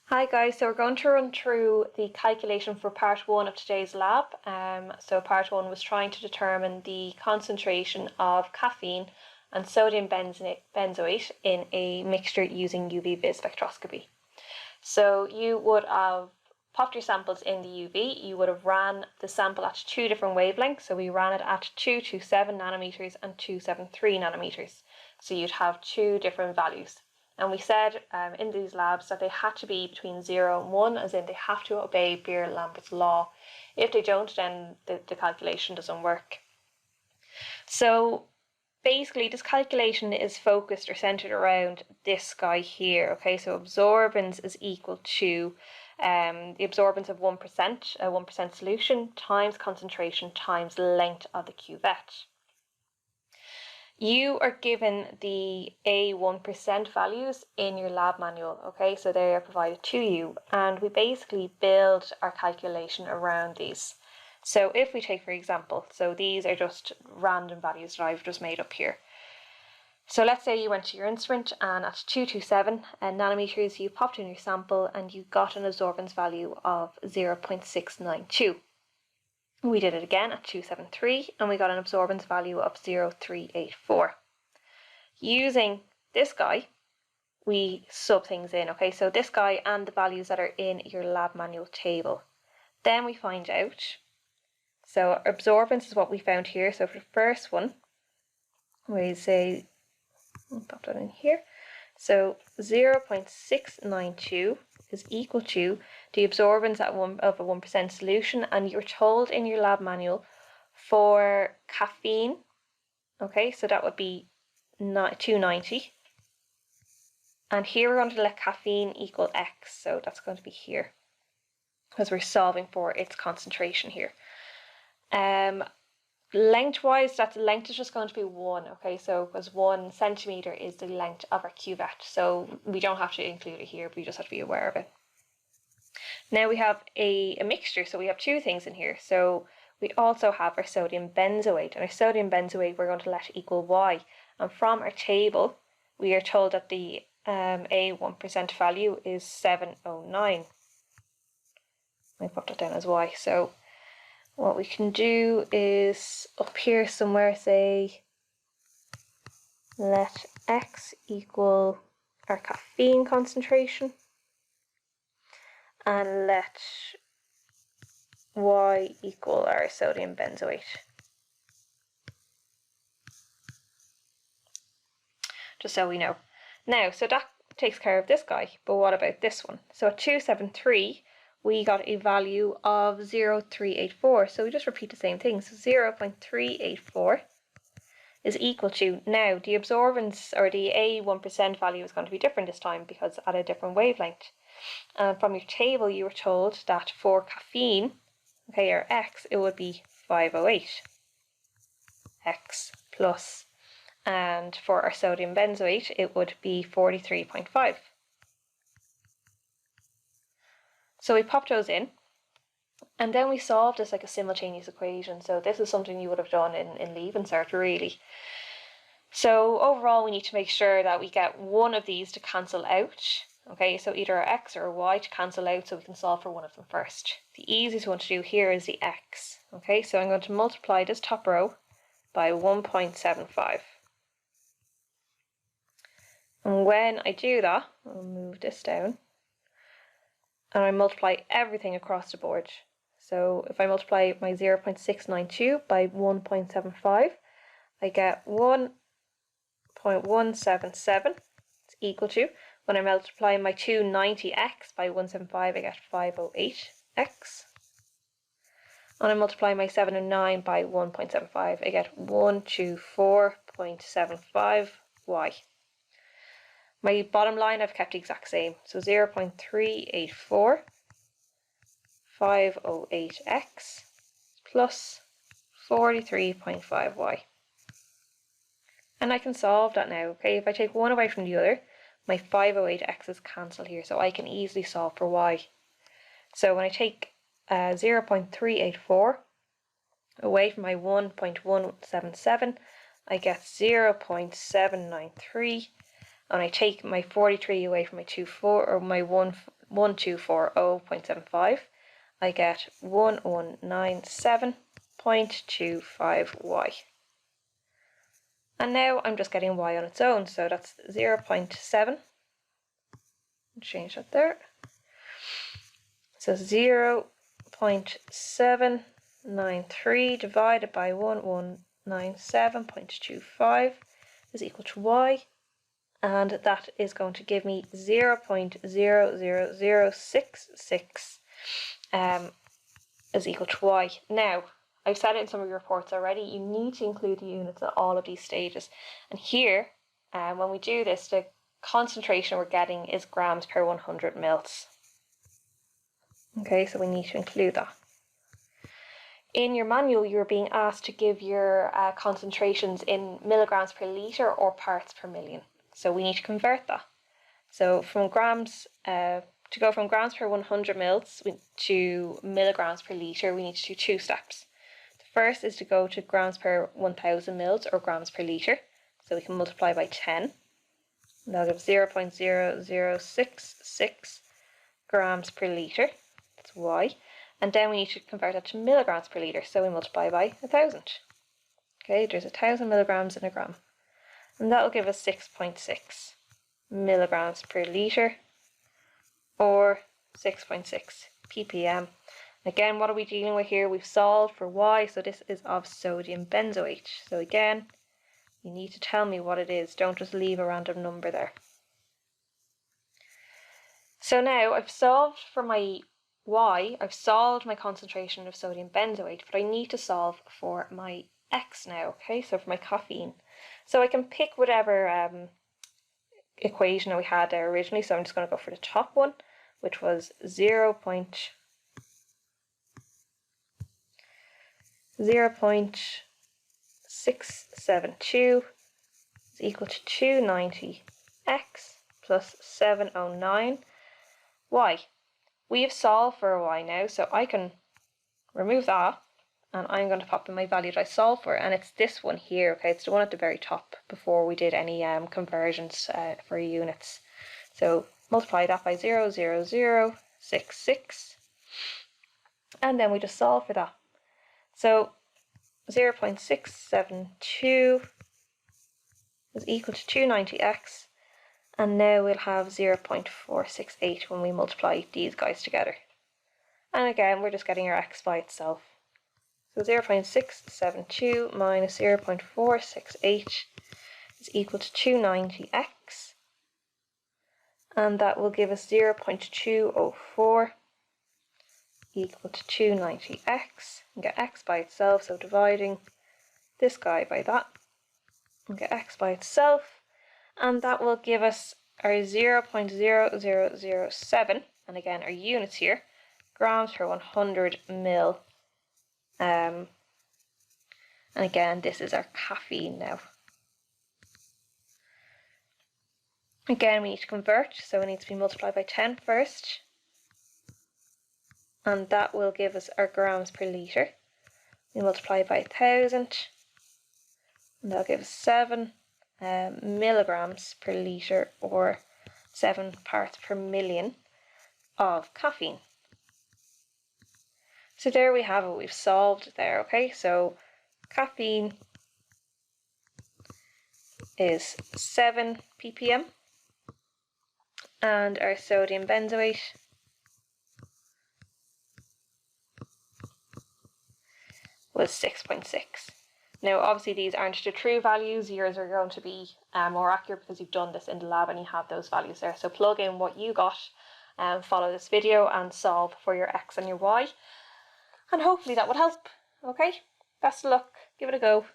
Hi guys, so we're going to run through the calculation for part 1 of today's lab. So part 1 was trying to determine the concentration of caffeine and sodium benzoate in a mixture using UV vis spectroscopy. So you would have popped your samples in the UV, you would have ran the sample at two different wavelengths. So we ran it at 227 nanometers and 273 nanometers. So you'd have two different values. And we said in these labs that they had to be between 0 and 1, as in they have to obey Beer-Lambert's law. If they don't, then the calculation doesn't work. So basically, this calculation is focused or centered around this guy here. Okay, so absorbance is equal to the absorbance of 1%, a 1% solution, times concentration times length of the cuvette. You are given the A1% values in your lab manual, okay, so they are provided to you, and we basically build our calculation around these. So if we take, for example, so these are just random values that I've just made up here. So let's say you went to your instrument and at 227 nanometers you popped in your sample and you got an absorbance value of 0.692. We did it again at 273 and we got an absorbance value of 0.384. Using this guy, we sub things in, okay, so this guy and the values that are in your lab manual table. Then we find out, so absorbance is what we found here. So for the first one, we say, I'll pop that in here, so 0.692 is equal to the absorbance of a 1% solution, and you're told in your lab manual for caffeine, okay, so that would be 290, and here we're going to let caffeine equal X, so that's going to be here, because we're solving for its concentration here. Lengthwise, that length is just going to be 1, okay, so because 1 centimeter is the length of our cuvette, so we don't have to include it here, but we just have to be aware of it. Now we have a mixture, so we have two things in here. So we also have our sodium benzoate, and our sodium benzoate we're going to let equal Y, and from our table we are told that the A1% value is 709. I put that down as Y. So what we can do is up here somewhere say let X equal our caffeine concentration and let Y equal our sodium benzoate. Just so we know. Now, so that takes care of this guy, but what about this one? So at 273 we got a value of 0.384, so we just repeat the same thing. So 0.384 is equal to, now the absorbance or the A1% value is going to be different this time because at a different wavelength. And from your table you were told that for caffeine, okay, or X, it would be 508 X plus, and for our sodium benzoate it would be 43.5. So we popped those in, and then we solved this like a simultaneous equation. So this is something you would have done in Leaving Cert really. So overall we need to make sure that we get one of these to cancel out. Okay, so either our X or Y to cancel out, so we can solve for one of them first. The easiest one to do here is the X. Okay, so I'm going to multiply this top row by 1.75. And when I do that, I'll move this down, and I multiply everything across the board. So if I multiply my 0.692 by 1.75, I get 1.177. It's equal to, when I multiply my 290x by 175, I get 508x. And I multiply my 709 by 1.75, I get 124.75y. My bottom line I've kept the exact same, so 0.384, 508x plus 43.5y. And I can solve that now, okay? If I take one away from the other, my 508x's cancel here, so I can easily solve for y. So when I take 0.384 away from my 1.177, I get 0.793, and I take my 43 away from my 24 or my 1 1240.75, I get 1197.25y. And now I'm just getting y on its own, so that's 0.7. Change that there. So 0.793 divided by 1197.25 is equal to y, and that is going to give me 0.00066 is equal to y. Now, I've said it in some of your reports already, you need to include the units at all of these stages. And here, when we do this, the concentration we're getting is grams per 100 mils. Okay, so we need to include that. In your manual, you're being asked to give your concentrations in milligrams per litre or parts per million. So we need to convert that. So from grams, to go from grams per 100 mils to milligrams per litre, we need to do two steps. The first is to go to grams per 1000 mils or grams per litre. So we can multiply by 10. And that'll give 0.0066 grams per litre. That's y. And then we need to convert that to milligrams per litre. So we multiply by 1000. Okay, there's 1000 milligrams in a gram. And that'll give us 6.6 milligrams per litre, or 6.6 ppm. Again, what are we dealing with here? We've solved for y, so this is of sodium benzoate. So again, you need to tell me what it is. Don't just leave a random number there. So now I've solved for my y, I've solved my concentration of sodium benzoate, but I need to solve for my x now, okay? So for my caffeine. So I can pick whatever equation that we had there originally, so I'm just going to go for the top one, which was 0.672 is equal to 290x plus 709 y. We have solved for a y now, so I can remove that, and I'm going to pop in my value that I solved for, and it's this one here, okay? It's the one at the very top before we did any conversions for units. So multiply that by 0.0066, and then we just solve for that. So 0.672 is equal to 290x, and now we'll have 0.468 when we multiply these guys together. And again, we're just getting our x by itself. So 0.672 minus 0.468 is equal to 290x, and that will give us 0.204 equal to 290x, and get x by itself, so dividing this guy by that, and get x by itself, and that will give us our 0.0007, and again our units here, grams per 100 mil. And again, this is our caffeine now. Again, we need to convert, so it needs to be multiplied by 10 first, and that will give us our grams per litre. We multiply by 1000, and that'll give us 7 milligrams per litre, or 7 parts per million of caffeine. So there we have it, we've solved there, okay? So caffeine is 7 ppm, and our sodium benzoate was 6.6. Now obviously these aren't the true values, yours are going to be more accurate because you've done this in the lab and you have those values there. So plug in what you got, follow this video and solve for your x and your y. And hopefully that would help. Okay, best of luck, give it a go.